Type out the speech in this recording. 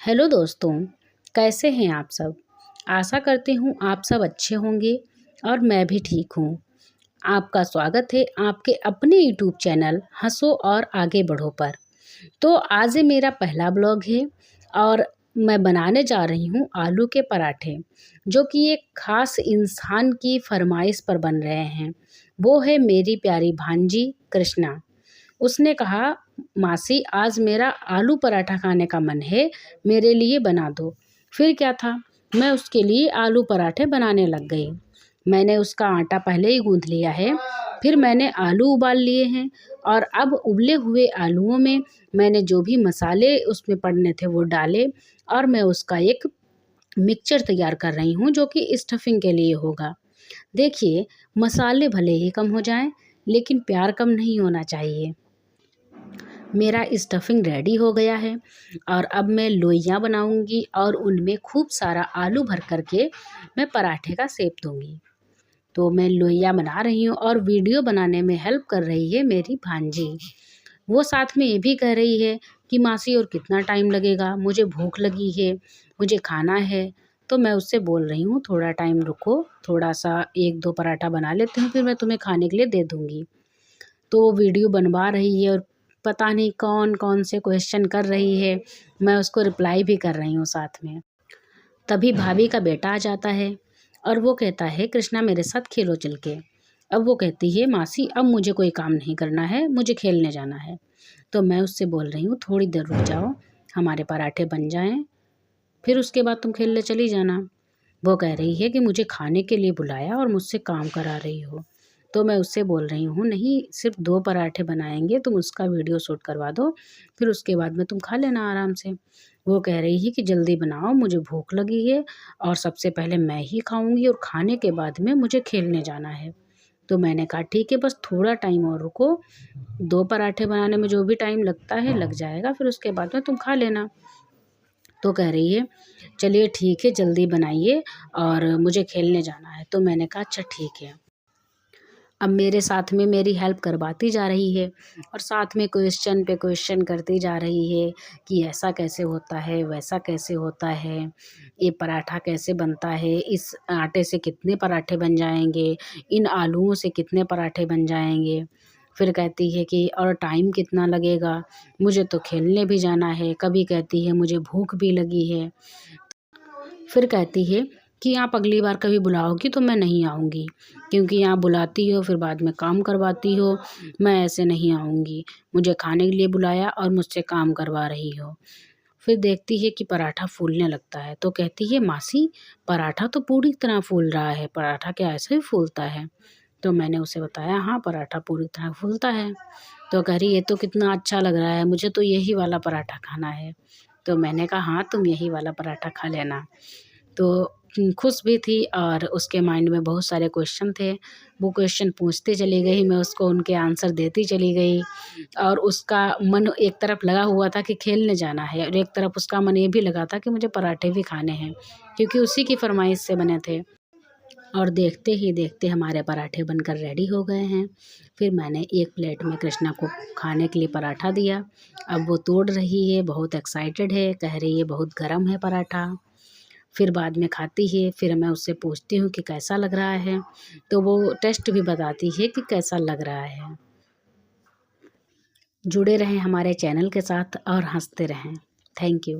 Hello दोस्तों, कैसे हैं आप सब। आशा करती हूँ आप सब अच्छे होंगे और मैं भी ठीक हूँ। आपका स्वागत है आपके अपने यूट्यूब चैनल हंसो और आगे बढ़ो पर। तो आज ये मेरा पहला ब्लॉग है और मैं बनाने जा रही हूँ आलू के पराठे, जो कि एक ख़ास इंसान की फरमाइश पर बन रहे हैं। वो है मेरी प्यारी भांजी कृष्णा। उसने कहा, मासी आज मेरा आलू पराठा खाने का मन है, मेरे लिए बना दो। फिर क्या था, मैं उसके लिए आलू पराठे बनाने लग गई। मैंने उसका आटा पहले ही गूँथ लिया है, फिर मैंने आलू उबाल लिए हैं और अब उबले हुए आलूओं में मैंने जो भी मसाले उसमें पड़ने थे वो डाले और मैं उसका एक मिक्सचर तैयार कर रही हूँ, जो कि स्टफिंग के लिए होगा। देखिए, मसाले भले ही कम हो जाएं, लेकिन प्यार कम नहीं होना चाहिए। मेरा स्टफिंग रेडी हो गया है और अब मैं लोइयाँ बनाऊंगी और उनमें खूब सारा आलू भर करके मैं पराठे का शेप दूंगी। तो मैं लोइयाँ बना रही हूँ और वीडियो बनाने में हेल्प कर रही है मेरी भांजी। वो साथ में ये भी कह रही है कि मासी और कितना टाइम लगेगा, मुझे भूख लगी है, मुझे खाना है। तो मैं उससे बोल रही हूँ थोड़ा टाइम रुको, थोड़ा सा एक दो पराठा बना लेती हूँ, फिर मैं तुम्हें खाने के लिए दे दूँगी। तो वो वीडियो बनवा रही है और पता नहीं कौन कौन से क्वेश्चन कर रही है, मैं उसको रिप्लाई भी कर रही हूँ साथ में। तभी भाभी का बेटा आ जाता है और वो कहता है, कृष्णा मेरे साथ खेलो चल के। अब वो कहती है, मासी अब मुझे कोई काम नहीं करना है, मुझे खेलने जाना है। तो मैं उससे बोल रही हूँ थोड़ी देर रुक जाओ, हमारे पराठे बन जाएं, फिर उसके बाद तुम खेलने चली जाना। वो कह रही है कि मुझे खाने के लिए बुलाया और मुझसे काम करा रही हो। तो मैं उससे बोल रही हूँ, नहीं सिर्फ 2 पराठे बनाएंगे, तुम उसका वीडियो शूट करवा दो, फिर उसके बाद में तुम खा लेना आराम से। वो कह रही है कि जल्दी बनाओ, मुझे भूख लगी है और सबसे पहले मैं ही खाऊंगी और खाने के बाद में मुझे खेलने जाना है। तो मैंने कहा ठीक है, बस थोड़ा टाइम और रुको, 2 पराठे बनाने में जो भी टाइम लगता है लग जाएगा, फिर उसके बाद में तुम खा लेना। तो कह रही है, चलिए ठीक है, जल्दी बनाइए और मुझे खेलने जाना है। तो मैंने कहा अच्छा ठीक है। अब मेरे साथ में मेरी हेल्प करवाती जा रही है और साथ में क्वेश्चन पे क्वेश्चन करती जा रही है कि ऐसा कैसे होता है, वैसा कैसे होता है, ये पराठा कैसे बनता है, इस आटे से कितने पराठे बन जाएंगे, इन आलूओं से कितने पराठे बन जाएंगे। फिर कहती है कि और टाइम कितना लगेगा, मुझे तो खेलने भी जाना है। कभी कहती है मुझे भूख भी लगी है। फिर कहती है कि आप अगली बार कभी बुलाओगी तो मैं नहीं आऊँगी, क्योंकि आप बुलाती हो फिर बाद में काम करवाती हो, मैं ऐसे नहीं आऊँगी। मुझे खाने के लिए बुलाया और मुझसे काम करवा रही हो। फिर देखती है कि पराठा फूलने लगता है, तो कहती है, मासी पराठा तो पूरी तरह फूल रहा है, पराठा क्या ऐसे ही फूलता है। तो मैंने उसे बताया, हाँ पराठा पूरी तरह फूलता है। तो कह रही, ये तो कितना अच्छा लग रहा है, मुझे तो यही वाला पराठा खाना है। तो मैंने कहा हाँ तुम यही वाला पराठा खा लेना। तो खुश भी थी और उसके माइंड में बहुत सारे क्वेश्चन थे। वो क्वेश्चन पूछती चली गई, मैं उसको उनके आंसर देती चली गई और उसका मन एक तरफ लगा हुआ था कि खेलने जाना है और एक तरफ उसका मन ये भी लगा था कि मुझे पराठे भी खाने हैं, क्योंकि उसी की फरमाइश से बने थे। और देखते ही देखते हमारे पराठे बनकर रेडी हो गए हैं। फिर मैंने एक प्लेट में कृष्णा को खाने के लिए पराठा दिया। अब वो तोड़ रही है, बहुत एक्साइटेड है, कह रही है बहुत गर्म है पराठा। फिर बाद में खाती है, फिर मैं उससे पूछती हूँ कि कैसा लग रहा है, तो वो टेस्ट भी बताती है कि कैसा लग रहा है। जुड़े रहें हमारे चैनल के साथ और हंसते रहें। Thank you.